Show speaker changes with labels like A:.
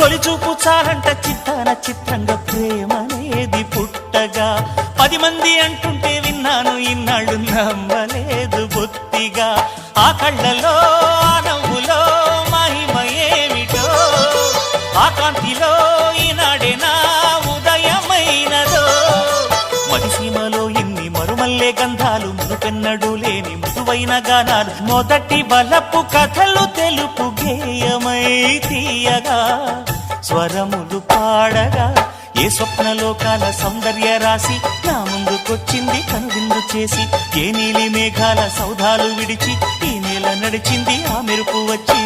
A: తొలి చూపు చాలంట చిత్తాన చిత్రంగా ప్రేమనేది పుట్టగా 10 మంది అంటుంటే విన్నాను ఇన్నాళ్ళు నమ్మలేదు బొత్తిగా ఆ కళ్ళలో ఆ నవ్వులో మహిమ ఏమిటో ఆ కాంతిలో ఈనాడే నా ఉదయమైనదో మదిసీమలో ఇన్ని మరుమల్లే గంధాలు మునుపెన్నడు లేని మృదువైన గానాలు మొదటి బలపు కథలు తెలుపు గేయమై తీయగా స్వరములు పాడగా ఏ స్వప్నలోకాల సౌందర్య రాసి నా ముందుకొచ్చింది కనువిందు చేసి ఏ నీలి మేఘాల సౌధాలు విడిచి ఈ నేల నడిచింది ఆ మెరుపు వచ్చి